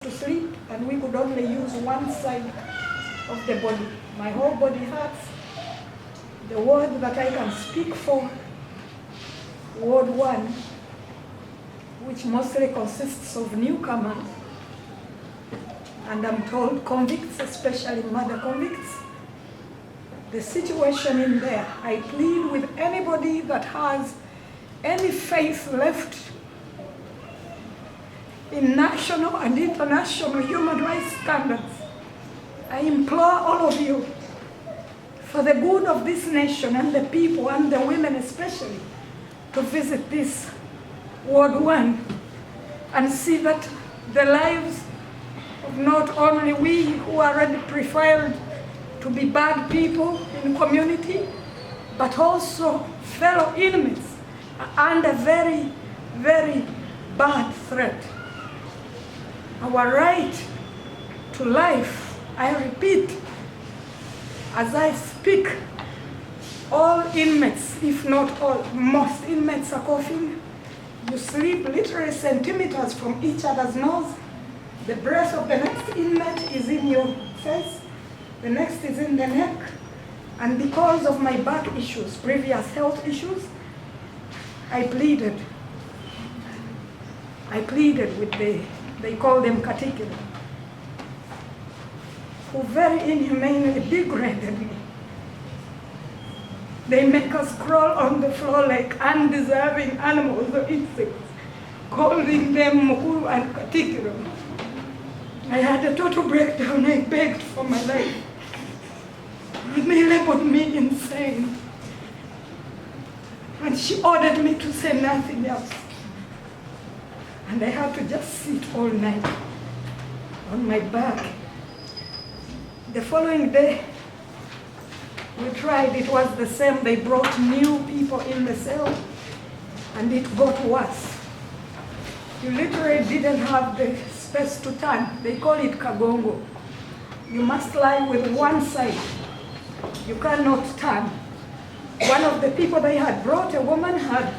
to sleep and we could only use one side of the body. My whole body hurts. The ward that I can speak for, Ward 1, which mostly consists of newcomers, and I'm told convicts, especially murder convicts. The situation in there, I plead with anybody that has any faith left in national and international human rights standards. I implore all of you, for the good of this nation and the people and the women especially, to visit this Ward 1 and see that the lives of not only we who are already profiled to be bad people in the community, but also fellow inmates are under very, very bad threat. Our right to life, I repeat, as I speak, all inmates, if not all, most inmates are coughing. You sleep literally centimeters from each other's nose. The breath of the next inmate is in your face. The next is in the neck. And because of my back issues, previous health issues, I pleaded with they call them category, who very inhumanely degraded me. They make us crawl on the floor like undeserving animals or insects, calling them mukuru and katikiro. I had a total breakdown. I begged for my life. They labeled me insane. And she ordered me to say nothing else. And I had to just sit all night on my back. The following day, we tried, it was the same. They brought new people in the cell, and it got worse. You literally didn't have the space to turn. They call it kagongo. You must lie with one side. You cannot turn. One of the people they had brought, a woman, had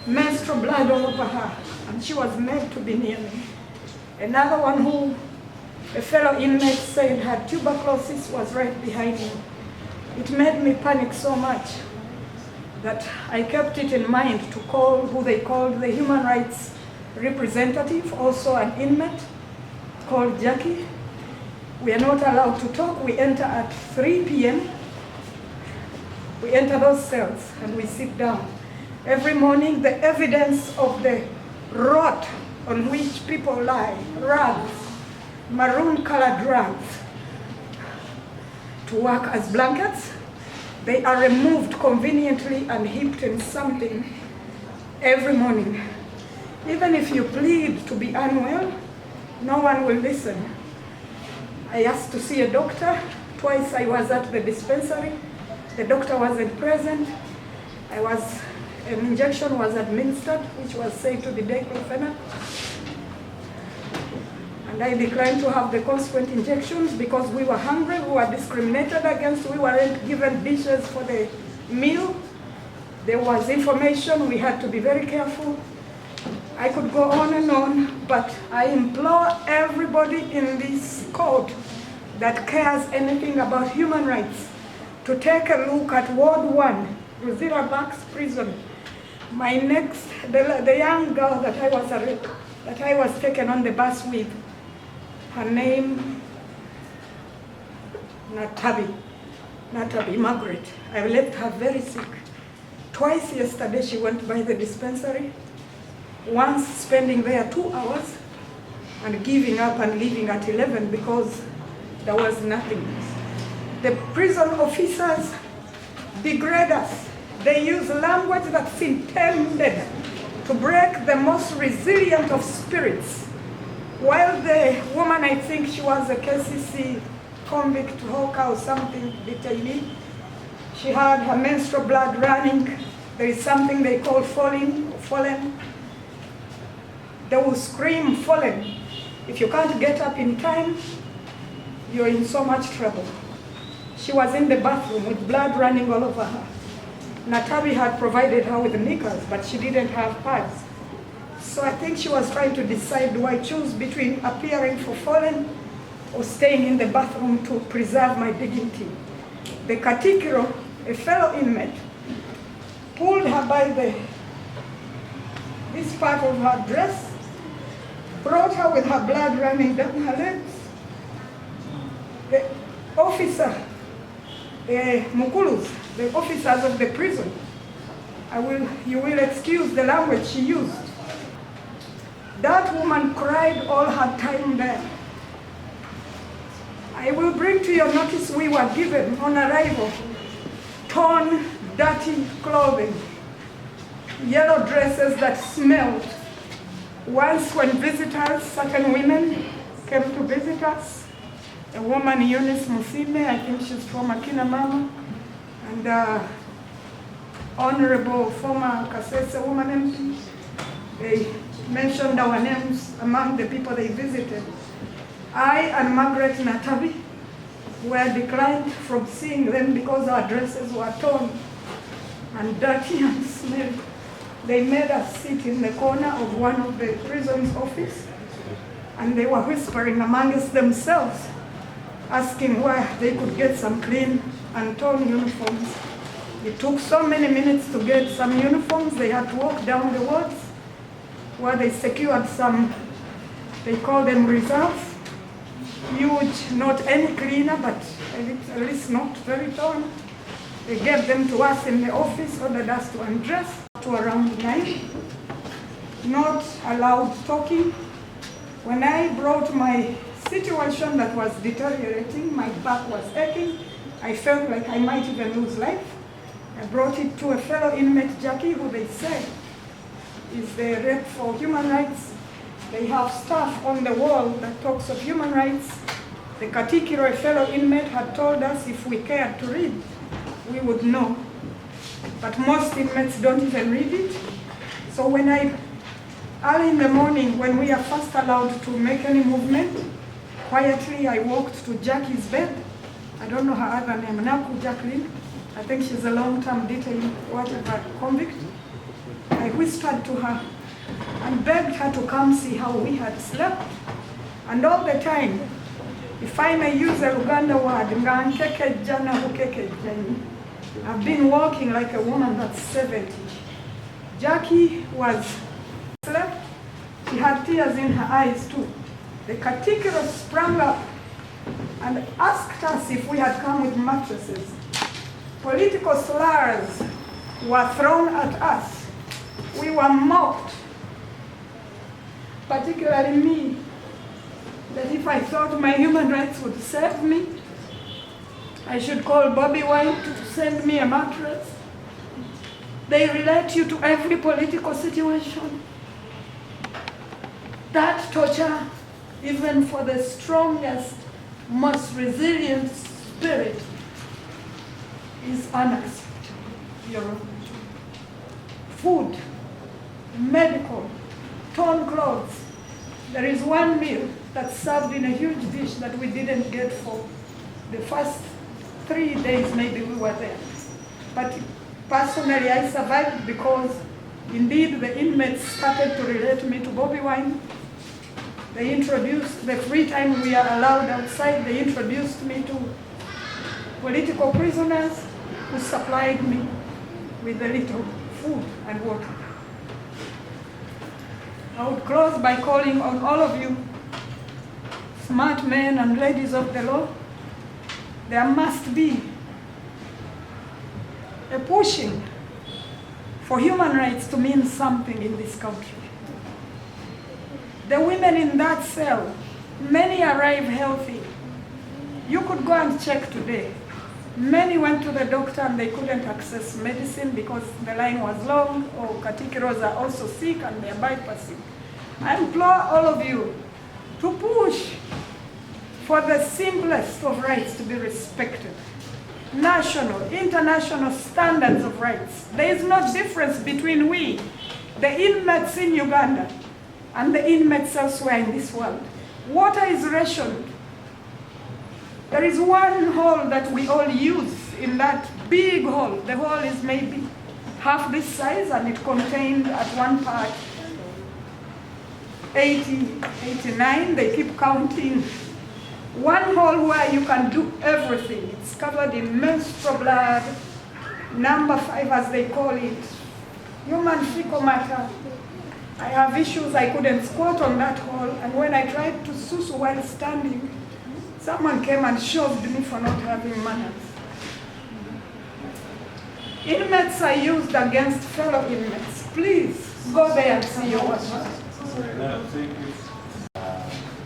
menstrual blood all over her, and she was made to be near me. Another one who a fellow inmate said had tuberculosis was right behind me. It made me panic so much that I kept it in mind to call who they called the human rights representative, also an inmate called Jackie. We are not allowed to talk. We enter at 3 p.m. We enter those cells and we sit down. Every morning, the evidence of the rot on which people lie, rags, maroon-colored rags, to work as blankets, they are removed conveniently and heaped in something every morning. Even if you plead to be unwell, no one will listen. I asked to see a doctor. Twice I was at the dispensary. The doctor wasn't present. An injection was administered, which was said to be diclofenac. And I declined to have the consequent injections because we were hungry, we were discriminated against, we weren't given dishes for the meal. There was information, we had to be very careful. I could go on and on, but I implore everybody in this court that cares anything about human rights to take a look at Ward 1, Rosita Bucks Prison. The young girl that I was taken on the bus with, her name, Natabi Margaret. I left her very sick. Twice yesterday she went by the dispensary, once spending there 2 hours and giving up and leaving at 11 because there was nothing. The prison officers degrade us. They use language that's intended to break the most resilient of spirits. While the woman, I think she was a KCC convict hawker or something, detainee, she had her menstrual blood running. There is something they call fallen. They will scream fallen. If you can't get up in time, you're in so much trouble. She was in the bathroom with blood running all over her. Natabi had provided her with knickers, but she didn't have pads. So I think she was trying to decide, do I choose between appearing for fallen or staying in the bathroom to preserve my dignity? The Katikiro, a fellow inmate, pulled her by this part of her dress, brought her with her blood running down her legs. The officer, the Mukulus, the officers of the prison, you will excuse the language she used. That woman cried all her time there. I will bring to your notice we were given on arrival torn, dirty clothing, yellow dresses that smelled. Once when visitors, certain women came to visit us, a woman, Eunice Musime, I think she's from Akina Mama, and Honorable former Kasese woman MP, they mentioned our names among the people they visited. I and Margaret Natabi were declined from seeing them because our dresses were torn and dirty and smelly. They made us sit in the corner of one of the prison's office, and they were whispering amongst themselves, asking where they could get some clean and torn uniforms. It took so many minutes to get some uniforms. They had to walk down the wards where they secured some, they call them reserves. Huge, not any cleaner, but at least not very torn. They gave them to us in the office, ordered us to undress to around 9. Not allowed talking. When I brought my situation that was deteriorating, my back was aching, I felt like I might even lose life. I brought it to a fellow inmate, Jackie, who they said is the rep for human rights. They have stuff on the wall that talks of human rights. The Katikiro, a fellow inmate, had told us if we cared to read, we would know. But most inmates don't even read it. So when early in the morning, when we are first allowed to make any movement, quietly I walked to Jackie's bed. I don't know her other name, Naku Jacqueline. I think she's a long-term detained, whatever, convict. I whispered to her and begged her to come see how we had slept. And all the time, if I may use a Luganda word, I've been walking like a woman that's 70. Jackie was slept. She had tears in her eyes too. The Katikiro sprang up and asked us if we had come with mattresses. Political slurs were thrown at us. We were mocked, particularly me, that if I thought my human rights would save me, I should call Bobi Wine to send me a mattress. They relate you to every political situation. That torture, even for the strongest, most resilient spirit, is unacceptable. Your food, medical, torn clothes. There is one meal that's served in a huge dish that we didn't get for the first 3 days maybe we were there. But personally I survived because indeed the inmates started to relate me to Bobi Wine. They introduced, the free time we are allowed outside, they introduced me to political prisoners who supplied me with a little food and water. I would close by calling on all of you, smart men and ladies of the law. There must be a pushing for human rights to mean something in this country. The women in that cell, many arrive healthy. You could go and check today. Many went to the doctor and they couldn't access medicine because the line was long, or Katikiros are also sick and they're bypassing. I implore all of you to push for the simplest of rights to be respected. National, international standards of rights. There is no difference between we, the inmates in Uganda, and the inmates elsewhere in this world. Water is rationed. There is one hall that we all use in that big hall. The hall is maybe half this size and it contained at one part 80, 89, they keep counting. One hall where you can do everything. It's covered in menstrual blood, number 5 as they call it, human fecal matter. I have issues, I couldn't squat on that hall, and when I tried to susu while standing, someone came and shoved me for not having manners. Inmates are used against fellow inmates. Please go there and see your work. No, thank you.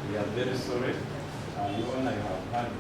We are very sorry. You and I have had